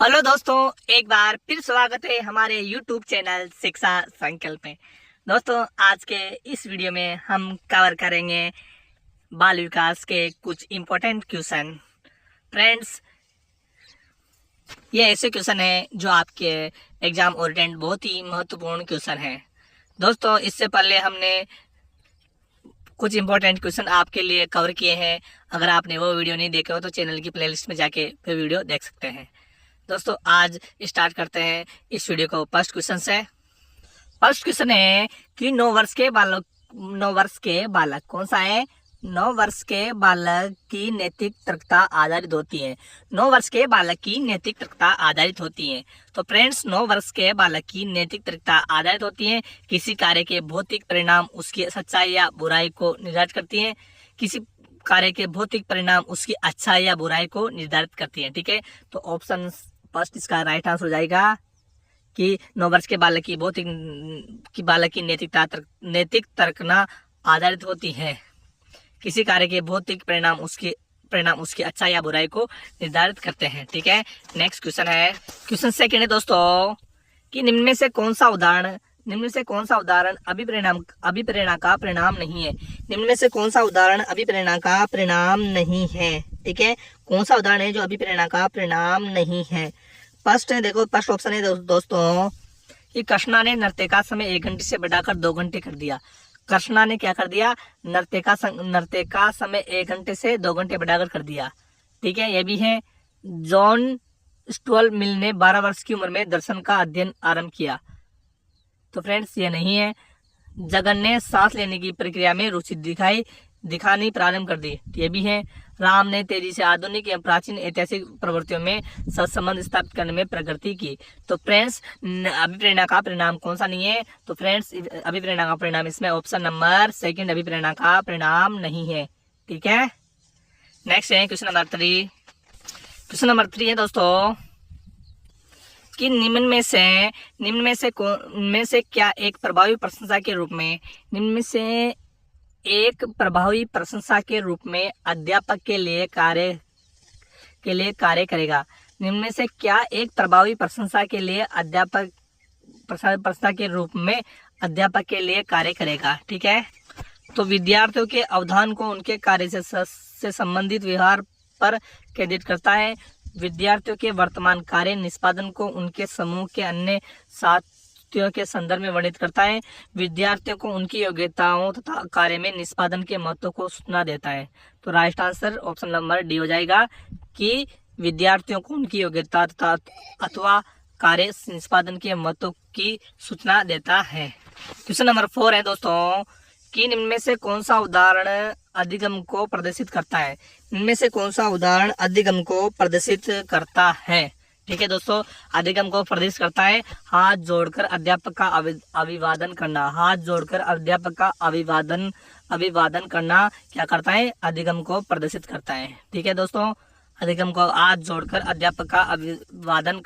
Hello दोस्तों, एक बार फिर स्वागत है हमारे YouTube चैनल शिक्षा संकल्प में। दोस्तों, आज के इस वीडियो में हम कवर करेंगे बाल विकास के कुछ इम्पोर्टेंट क्वेश्चन। फ्रेंड्स, ये ऐसे क्वेश्चन हैं जो आपके एग्जाम ओरिएंटेड बहुत ही महत्वपूर्ण क्वेश्चन हैं। दोस्तों, इससे पहले हमने कुछ इम्पोर्टेंट क्वेश्चन आपके लिए कवर किए हैं। अगर आपने वो वीडियो नहीं देखे हो तो चैनल की प्लेलिस्ट में जाके वो वीडियो देख सकते हैं। दोस्तों, आज स्टार्ट करते हैं इस वीडियो को फर्स्ट क्वेश्चन से। फर्स्ट क्वेश्चन है कि 9 वर्ष के बालक कौन सा है? 9 वर्ष के बालक की नैतिक तर्कता आधारित होती है। 9 वर्ष के बालक की नैतिक तर्कता आधारित होती है। तो फ्रेंड्स, 9 वर्ष के बालक की नैतिक तर्कता आधारित होती है। किसी कार्य के भौतिक परिणाम उसकी सच्चाई या बुराई को निर्धारित करती है। किसी कार्य के भौतिक परिणाम उसकी अच्छाई या बुराई को निर्धारित करती है। ठीक है, तो ऑप्शन फर्स्ट इसका राइट आंसर हो जाएगा कि 9 वर्ष के बालक की नैतिक तर्कना आधारित होती है। किसी कार्य के भौतिक परिणाम उसकी अच्छाई या बुराई को निर्धारित करते हैं। ठीक है, नेक्स्ट क्वेश्चन है, क्वेश्चन सेकंड है दोस्तों कि निम्न में से कौन सा उदाहरण अभिप्रेरणा का परिणाम नहीं है? निम्न में से कौन सा उदाहरण अभिप्रेरणा का परिणाम नहीं है? ठीक है, कौन सा उदाहरण है जो अभिप्रेरणा का परिणाम नहीं है? फर्स्ट है, देखो फर्स्ट ऑप्शन है दोस्तों कि कृष्णा ने नृत्य का समय 1 घंटे से बढ़ाकर 2 घंटे कर दिया। कृष्णा ने क्या कर दिया? नृत्य का समय 1 घंटे से 2 घंटे बढ़ाकर कर दिया। ठीक है, ये भी है। जॉन स्टुअर्ट मिल ने 12 वर्ष की उम्र में दर्शन का अध्ययन आरंभ किया। तो फ्रेंड्स, ये नहीं है। जगन ने सांस लेने की प्रक्रिया में रुचि दिखानी प्रारंभ कर दी। ये भी है। राम ने तेजी से आधुनिक एवं प्राचीन ऐतिहासिक प्रवृत्तियों में सत्संबंध स्थापित करने में प्रगति की। तो फ्रेंड्स, अभिप्रेरणा का परिणाम कौन सा नहीं है? तो फ्रेंड्स, अभिप्रेरणा का परिणाम इसमें ऑप्शन नंबर सेकंड अभिप्रेरणा का परिणाम नहीं है। ठीक है, नेक्स्ट है क्वेश्चन नंबर 3। क्वेश्चन नंबर 3 है दोस्तों कि निम्न में से क्या एक प्रभावी प्रशंसा के रूप में अध्यापक के लिए कार्य करेगा? निम्न में से क्या एक प्रभावी प्रशंसा के रूप में अध्यापक के लिए कार्य करेगा? ठीक है, तो विद्यार्थियों के अवधान को उनके कार्य से संबंधित व्यवहार पर केंद्रित करता है। विद्यार्थियों के वर्तमान कार्य निष्पादन को उनके समूह के अन्य साथियों के संदर्भ में वर्णित करता है। विद्यार्थियों को उनकी योग्यताओं तथा कार्य में निष्पादन के महत्व को सूचना देता है। तो right answer option number D हो जाएगा कि विद्यार्थियों को उनकी योग्यता तथा अथवा कार्य निष्पादन के महत्व की सूचना देता है। क्वेश्चन नंबर 4 है दोस्तों कि निम्न में से कौन सा उदाहरण अधिगम को प्रदर्शित करता है? निम्न में से कौन सा उदाहरण अधिगम को प्रदर्शित करता है? ठीक है दोस्तों, अधिगम को प्रदर्शित करता है हाथ जोड़कर अध्यापक का अभिवादन करना। हाथ जोड़कर अध्यापक का अभिवादन करना क्या करता है? अधिगम को प्रदर्शित करता है। ठीक है दोस्तों, अधिगम को हाथ जोड़कर अध्यापक का अभिवादन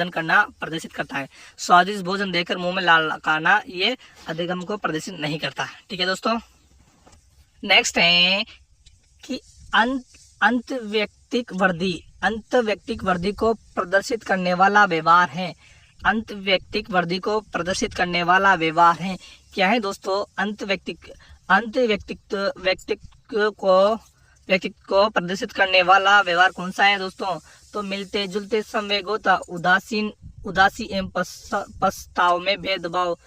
करना प्रदर्शित करता है। स्वादिष्ट भोजन देकर मुंह में ललकारना ये अधिगम को प्रदर्शित नहीं करता। ठीक है दोस्तों, नेक्स्ट है कि अंतर्वैयक्तिक वृद्धि को प्रदर्शित करने वाला व्यवहार है। अंतर्वैयक्तिक वृद्धि को प्रदर्शित करने वाला व्यवहार है। क्या है दोस्तों? व्यक्तित्व को प्रदर्शित करने वाला व्यवहार कौन सा है दोस्तों? तो मिलते जुलते संवेगों, उदासी एवं पछताव में भेदभाव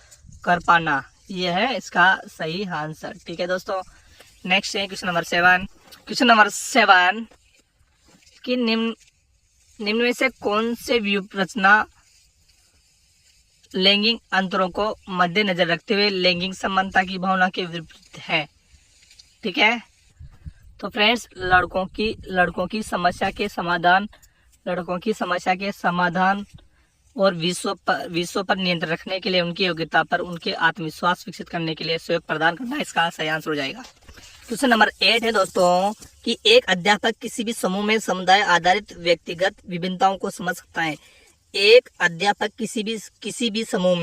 कर पाना, यह है इसका सही आंसर। ठीक है दोस्तों, नेक्स्ट है क्वेश्चन नंबर 7। क्वेश्चन नंबर 7 कि निम्न में से कौन से व्यूहरचना लैंगिक अंतरों को मद्देनजर रखते हुए लैंगिक समानता की भावना के विपरीत है? ठीक है, तो फ्रेंड्स, लड़कों की समस्या के समाधान और विश्व पर नियंत्रण रखने के लिए उनकी योग्यता पर उनके आत्मविश्वास विकसित करने के लिए सहयोग प्रदान करना इसका सही आंसर हो जाएगा। क्वेश्चन नंबर 8 है दोस्तों कि एक अध्यापक किसी भी समूह में समुदाय आधारित व्यक्तिगत विभिन्नताओं को समझ सकता है। एक अध्यापक किसी भी समूह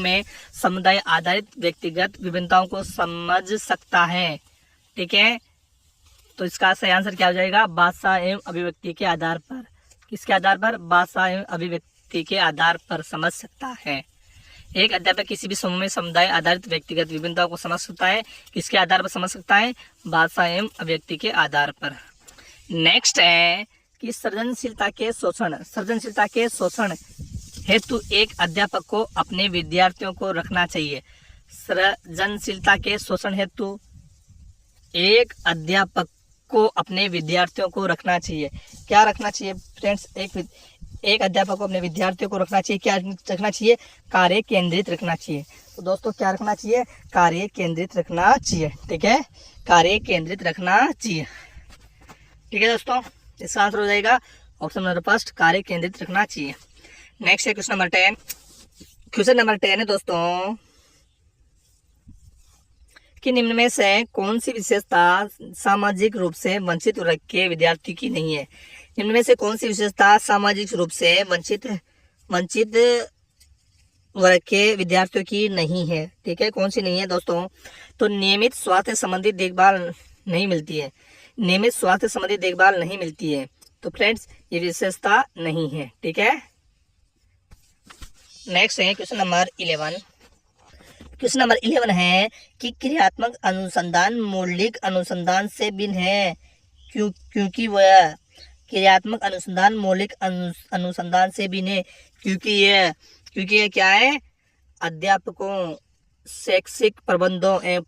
में समुदाय आधारित व्यक्तिगत विभिन्नताओं को समझ सकता है। ठीक है, तो इसका सही आंसर क्या हो जाएगा? भाषा एवं अभिव्यक्ति के आधार पर। किसके आधार पर? भाषा एवं अभिव्यक्ति के आधार पर समझ सकता है। एक अध्यापक किसी भी समूह में समुदाय आधारित व्यक्तिगत विभिन्नताओं को समझ सकता है। किसके आधार पर समझ सकता है? भाषा एवं अभिव्यक्ति के आधार पर। नेक्स्ट है कि सृजनशीलता के शोषण हेतु एक अध्यापक को अपने विद्यार्थियों को रखना चाहिए। सृजनशीलता के शोषण हेतु एक अध्यापक को अपने विद्यार्थियों को रखना चाहिए। क्या रखना चाहिए फ्रेंड्स? एक अध्यापक को अपने विद्यार्थियों को रखना चाहिए। क्या रखना चाहिए? कार्य केंद्रित रखना चाहिए। तो दोस्तों क्या रखना चाहिए? कार्य केंद्रित रखना चाहिए। ठीक है, कार्य केंद्रित रखना चाहिए। ठीक है दोस्तों, इसका आंसर हो जाएगा ऑप्शन नंबर फर्स्ट, कार्य केंद्रित रखना चाहिए। नेक्स्ट है क्वेश्चन नंबर 10। क्वेश्चन नंबर 10 है दोस्तों कि निम्न में से कौन सी विशेषता सामाजिक रूप से वंचित वर्ग के विद्यार्थी की नहीं है? निम्न में से कौन सी विशेषता सामाजिक रूप से वंचित वर्ग के विद्यार्थियों की नहीं है? ठीक है, कौन सी नहीं है दोस्तों? तो नियमित स्वास्थ्य संबंधी देखभाल नहीं मिलती है। नियमित स्वास्थ्य संबंधी देखभाल नहीं मिलती है। तो फ्रेंड्स ये विशेषता नहीं है। ठीक है, नेक्स्ट है क्वेश्चन नंबर 11। क्वेश्चन नंबर 11 है कि क्रियात्मक अनुसंधान मौलिक अनुसंधान से भिन्न है क्योंकि वह क्रियात्मक अनुसंधान मौलिक अनुसंधान से भिन्न है क्योंकि यह क्या है? अध्यापकों, शैक्षिक प्रबंधों एवं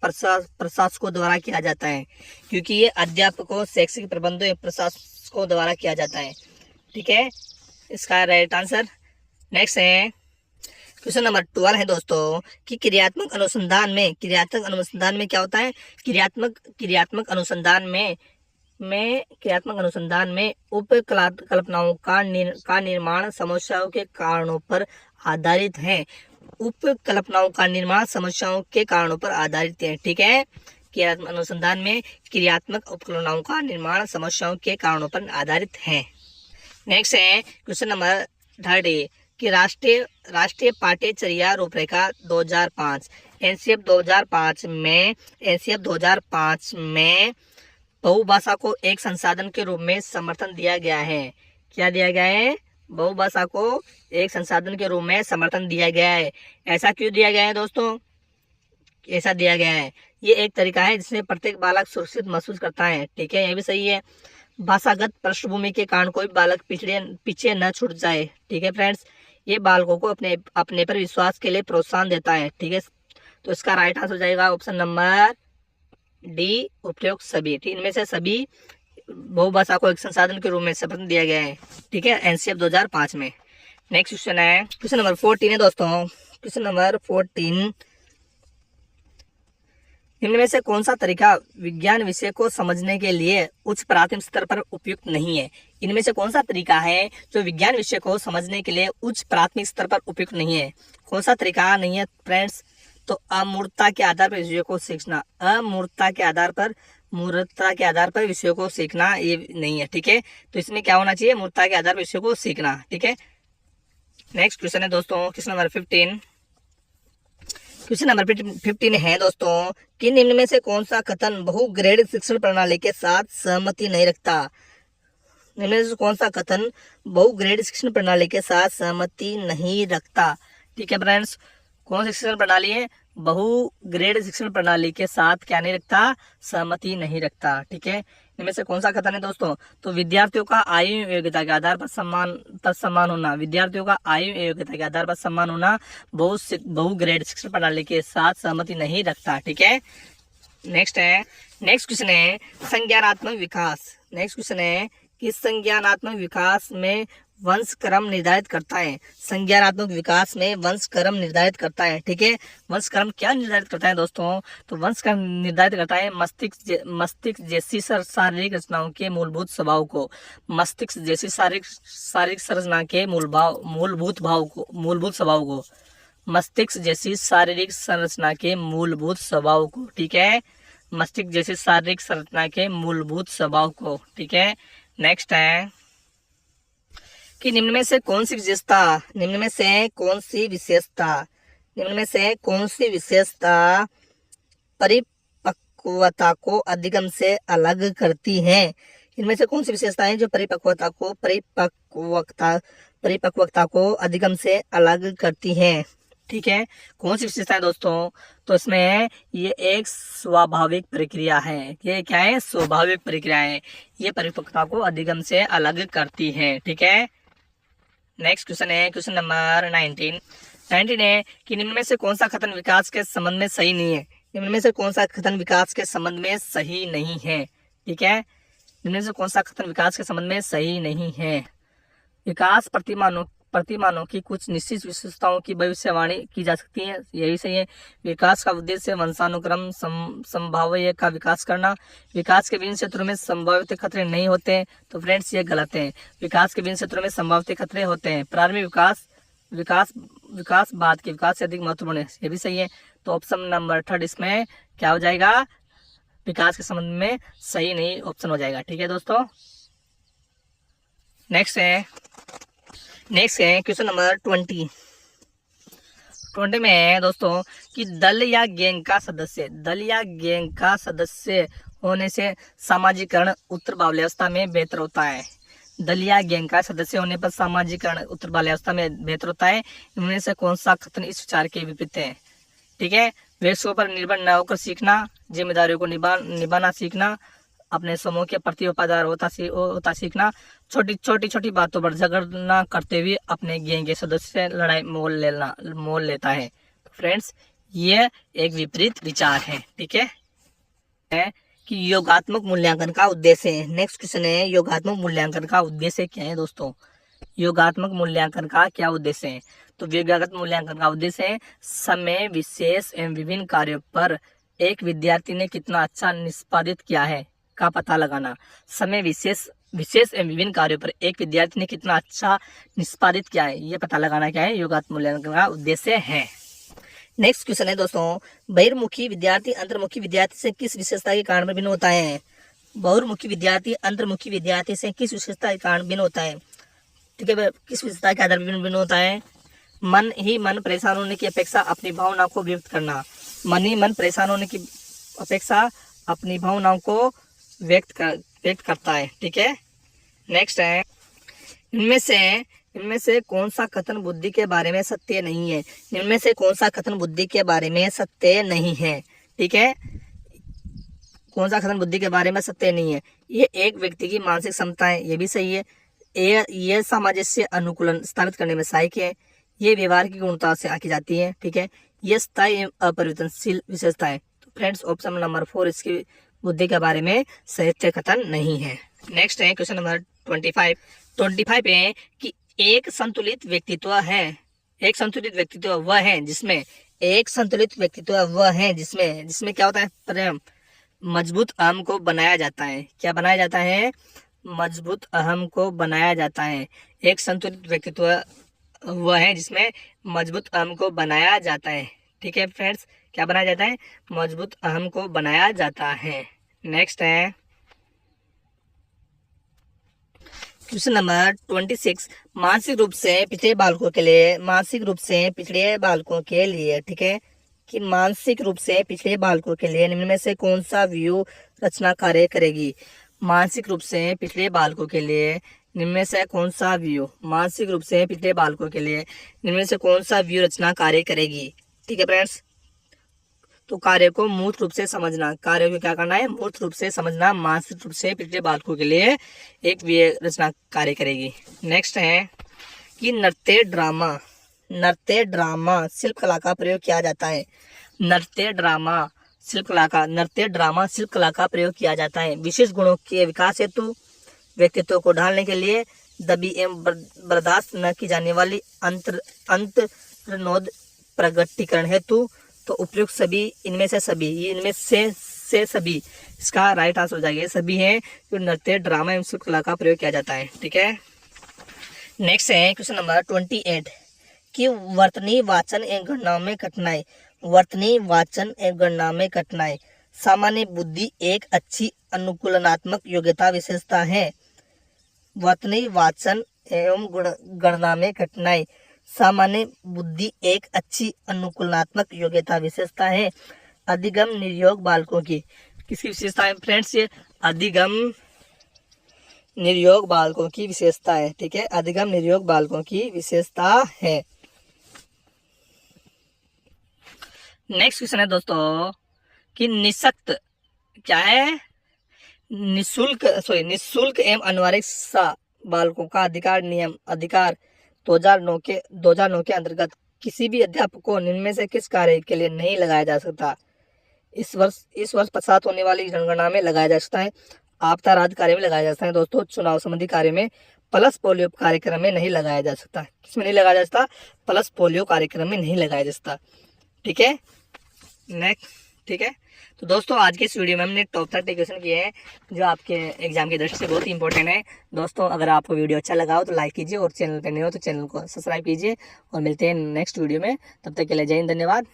प्रशासकों द्वारा किया जाता है। क्योंकि ये अध्यापकों, शैक्षिक प्रबंधों एवं प्रशासकों द्वारा किया जाता है। ठीक है, इसका राइट आंसर। नेक्स्ट है क्वेश्चन नंबर 12 है दोस्तों कि क्रियात्मक अनुसंधान में क्या होता है? क्रियात्मक अनुसंधान में उपकल्पनाओं का निर्माण समस्याओं के कारणों पर आधारित है। उपकल्पनाओं का निर्माण समस्याओं के कारणों पर आधारित है। ठीक है, क्रियात्मक अनुसंधान में क्रियात्मक उपकल्पनाओं का निर्माण समस्याओं के कारणों पर आधारित है। नेक्स्ट है क्वेश्चन नंबर 30 कि राष्ट्रीय पाठ्यचर्या रूपरेखा 2005 एनसीएफ 2005 में बहुभाषा को एक संसाधन के रूप में समर्थन दिया गया है। क्या दिया गया है? बहुभाषा को एक संसाधन के रूप में समर्थन दिया गया है। ऐसा क्यों दिया गया है दोस्तों? ऐसा दिया गया है, ये एक तरीका है जिसमें प्रत्येक बालक सुरक्षित महसूस करता है। ठीक है, ये भी सही है। भाषागत पृष्ठभूमि के कारण कोई बालक पीछे न छूट जाए। ठीक है फ्रेंड्स, ये बालकों को अपने पर विश्वास के लिए प्रोत्साहन देता है। ठीक है, तो इसका राइट आंसर हो जाएगा ऑप्शन नंबर डी, उपयुक्त सभी। इनमें से सभी बहुभाषा को एक संसाधन के रूप में समर्थन दिया गया है। ठीक है, एनसीएफ 2005 में। नेक्स्ट क्वेश्चन है क्वेश्चन नंबर 14 है दोस्तों। क्वेश्चन नंबर 14, निम्न में से कौन सा तरीका विज्ञान विषय को समझने के लिए उच्च प्राथमिक स्तर पर उपयुक्त नहीं है? इनमें से कौन सा तरीका है जो विज्ञान विषय को समझने के लिए उच्च प्राथमिक स्तर पर उपयुक्त नहीं है? कौन सा तरीका नहीं है फ्रेंड्स? तो अमूर्तता के आधार पर विषयों को सीखना। मूर्तता के आधार पर विषयों को सीखना ये नहीं है। ठीक है, तो इसमें क्या होना चाहिए? मूर्तता के आधार पर विषयों को सीखना। ठीक है, नेक्स्ट क्वेश्चन है दोस्तों क्वेश्चन नंबर 15। क्वेश्चन नंबर 15 है दोस्तों कि निम्न में से कौन सा कथन बहुग्रेड शिक्षण प्रणाली के साथ सहमति नहीं रखता? निम्न में से कौन सा कथन बहुग्रेड शिक्षण प्रणाली के साथ सहमति नहीं रखता? ठीक है फ्रेंड्स, कौन सी शिक्षण प्रणाली है? बहुग्रेड शिक्षण प्रणाली के साथ क्या नहीं रखता? सहमति नहीं रखता। ठीक है, इनमें से कौन सा कथन है दोस्तों? तो विद्यार्थियों का आयु एवं योग्यता के आधार पर सम्मान होना। विद्यार्थियों का आयु एवं योग्यता के आधार पर सम्मान होना बहुग्रेड शिक्षण प्रणाली के साथ सहमति नहीं रखता। ठीक है, नेक्स्ट क्वेश्चन है संज्ञानात्मक विकास। नेक्स्ट क्वेश्चन है कि संज्ञानात्मक विकास में वंश क्रम निर्धारित करता है। संज्ञानात्मक विकास में वंश क्रम निर्धारित करता है। ठीक है, वंश क्रम क्या निर्धारित करता है दोस्तों? तो वंश क्रम निर्धारित करता है मस्तिष्क जैसी शारीरिक रचनाओं के मूलभूत स्वभाव को। मस्तिष्क जैसी शारीरिक संरचना के मूलभूत स्वभाव को। मस्तिष्क जैसी शारीरिक संरचना के मूलभूत स्वभाव को। ठीक है, मस्तिष्क जैसी शारीरिक संरचना के मूलभूत स्वभाव को। ठीक है, नेक्स्ट है कि निम्न में से कौन सी विशेषता परिपक्वता को अधिगम से अलग करती हैं। इनमें से कौन सी विशेषताएं जो परिपक्वता को अधिगम से अलग करती हैं? ठीक है, कौन सी विशेषताएं दोस्तों? तो इसमें ये एक स्वाभाविक प्रक्रिया है। ये क्या है? स्वाभाविक प्रक्रिया है। ये परिपक्वता को अधिगम से अलग करती है। ठीक है, नेक्स्ट क्वेश्चन है क्वेश्चन नंबर 19 है कि निम्न में से कौन सा कथन विकास के संबंध में सही नहीं है? निम्न में से कौन सा कथन विकास के संबंध में सही नहीं है? ठीक है, निम्न में से कौन सा कथन विकास के संबंध में सही नहीं है? विकास प्रतिमानों की कुछ निश्चित विशेषताओं की भविष्यवाणी की जा सकती है, यही सही है। विकास का उद्देश्य वंशानुक्रम संभाव्य का विकास करना। विकास के विभिन्न क्षेत्रों में संभावित खतरे नहीं होते हैं, तो फ्रेंड्स ये गलत है। विकास के विभिन्न क्षेत्रों में संभावित खतरे होते हैं। प्रारंभिक विकास बाद के विकास से अधिक महत्वपूर्ण है, ये भी सही है। तो ऑप्शन नंबर 3 इसमें क्या हो जाएगा? विकास के संबंध में सही नहीं ऑप्शन हो जाएगा। ठीक है दोस्तों, नेक्स्ट है क्वेश्चन नंबर 20 में है दोस्तों कि दल या गैंग का सदस्य होने से सामाजिकरण उत्तर बाल्यावस्था में बेहतर होता है। दल या गैंग का सदस्य होने पर सामाजिकरण उत्तर बाल्यावस्था में बेहतर होता है। इनमें से कौन सा कथन इस विचार के विपरीत है? ठीक है, वयस्कों पर निर्भर न होकर सीखना, जिम्मेदारियों को निभाना सीखना, अपने समूह के प्रति वफादार होता सीखना, छोटी बातों पर झगड़ना करते हुए अपने गैंग के सदस्य से लड़ाई मोल लेता है। तो फ्रेंड्स ये एक विपरीत विचार है। ठीक है कि योगात्मक मूल्यांकन का उद्देश्य है। नेक्स्ट क्वेश्चन है योगात्मक मूल्यांकन का उद्देश्य क्या है दोस्तों? योगात्मक मूल्यांकन का क्या उद्देश्य है? तो योगात्मक मूल्यांकन का उद्देश्य है समय विशेष एवं विभिन्न कार्यों पर एक विद्यार्थी ने कितना अच्छा निष्पादित किया है का पता लगाना। समय विशेष एवं विभिन्न कार्यों पर एक विद्यार्थी ने कितना अच्छा निष्पादित किया है, ये पता लगाना क्या है? योगात्मक मूल्यांकन का उद्देश्य है। नेक्स्ट क्वेश्चन है दोस्तों, बहिर्मुखी विद्यार्थी अंतर्मुखी विद्यार्थी से किस विशेषता के कारण भिन्न होता है? बहिर्मुखी विद्यार्थी अंतर्मुखी विद्यार्थी से किस विशेषता के कारण भिन्न होता है? ठीक है, किस विशेषता के आधार पर भिन्न होता है? मन परेशान होने की अपेक्षा अपनी भावनाओं को व्यक्त करना। मन परेशान होने की अपेक्षा अपनी भावनाओं को व्यक्त करता है। ठीक है, नेक्स्ट है इनमें से कौन सा कथन बुद्धि के बारे में सत्य नहीं है? इनमें से कौन सा कथन बुद्धि के बारे में सत्य नहीं है? ठीक है, कौन सा कथन बुद्धि के बारे में सत्य नहीं है? ये एक व्यक्ति की मानसिक क्षमता है, ये भी सही है। ये सामंजस्य अनुकूलन स्थापित करने में सहायक है। ये व्यवहार की गुणवत्ता से आकी जाती है। ठीक है, ये स्थायी अपरिवर्तनशील विशेषता है। तो फ्रेंड्स ऑप्शन नंबर 4 इसकी बुद्धि के बारे में सत्य कथन नहीं है। नेक्स्ट है क्वेश्चन नंबर 25 है कि एक संतुलित व्यक्तित्व वह है जिसमें क्या होता है? प्रेम। मजबूत अहम को बनाया जाता है। क्या बनाया जाता है? मजबूत अहम को बनाया जाता है। एक संतुलित व्यक्तित्व वह है जिसमें मजबूत अहम को बनाया जाता है। ठीक है फ्रेंड्स, क्या बनाया जाता है? मजबूत अहम को बनाया जाता है। नेक्स्ट है क्वेश्चन नंबर 26, मानसिक रूप से पिछड़े बालकों के लिए ठीक है कि मानसिक रूप से पिछड़े बालकों के लिए निम्न में से कौन सा व्यू रचना कार्य करेगी? मानसिक रूप से पिछड़े बालकों के लिए निम्न में से कौन सा व्यू रचना कार्य करेगी? ठीक है फ्रेंड्स, तो कार्य को मूर्त रूप से समझना। कार्य को क्या करना है? मूर्त रूप से समझना। मानसिक रूप से पिछड़े बालकों के लिए एक व्यू रचना कार्य करेगी। नेक्स्ट है कि नृत्य ड्रामा शिल्प कला का प्रयोग किया जाता है। नृत्य ड्रामा शिल्प कला का प्रयोग किया जाता है विशेष गुणों के विकास हेतु, व्यक्तित्व को ढालने के लिए, दबी एवं बर्दाश्त न की जाने वाली अंतर्नोद प्रगटीकरण हेतु। तो उपयुक्त सभी इनमें से सभी इसका राइट आंसर हो जाएगा। सभी है जो नृत्य ड्रामा एवं शिल्प कला का प्रयोग किया जाता है। ठीक है, नेक्स्ट है क्वेश्चन नंबर 28 कि वर्तनी वाचन एवं गणना में कठिनाई सामान्य बुद्धि एक अच्छी अनुकूलनात्मक योग्यता विशेषता है। वर्तनी वाचन एवं गणना में कठिनाई सामान्य बुद्धि एक अच्छी अनुकूलनात्मक योग्यता विशेषता है। अधिगम निर्योग बालकों की किसकी विशेषता है फ्रेंड्स? ये अधिगम निर्योग बालकों की विशेषता है। ठीक है, अधिगम निर्योग बालकों की विशेषता है। नेक्स्ट क्वेश्चन है दोस्तों कि निःशक्त क्या है? निःशुल्क एवं अनिवार्य बालकों का अधिकार नियम अधिकार 2009 के अंतर्गत किसी भी अध्यापक को निम्न में से किस कार्य के लिए नहीं लगाया जा सकता? इस वर्ष पश्चात होने वाली जनगणना में लगाया जा सकता है, आपदा राहत कार्य में लगाया जा सकता है दोस्तों, चुनाव संबंधी कार्य में, प्लस पोलियो कार्यक्रम में नहीं लगाया जा सकता। किसमें नहीं लगाया जा सकता? प्लस पोलियो कार्यक्रम में नहीं लगाया जा सकता। ठीक है, नेक्स्ट। ठीक है, तो दोस्तों आज के इस वीडियो में हमने टॉप 30 क्वेश्चन किए हैं जो आपके एग्जाम की दृष्टि से बहुत ही इंपॉर्टेंट है। दोस्तों अगर आपको वीडियो अच्छा लगा हो तो लाइक कीजिए और चैनल पर नए हो तो चैनल को सब्सक्राइब कीजिए और मिलते हैं नेक्स्ट वीडियो में। तब तक के लिए जय हिंद, धन्यवाद।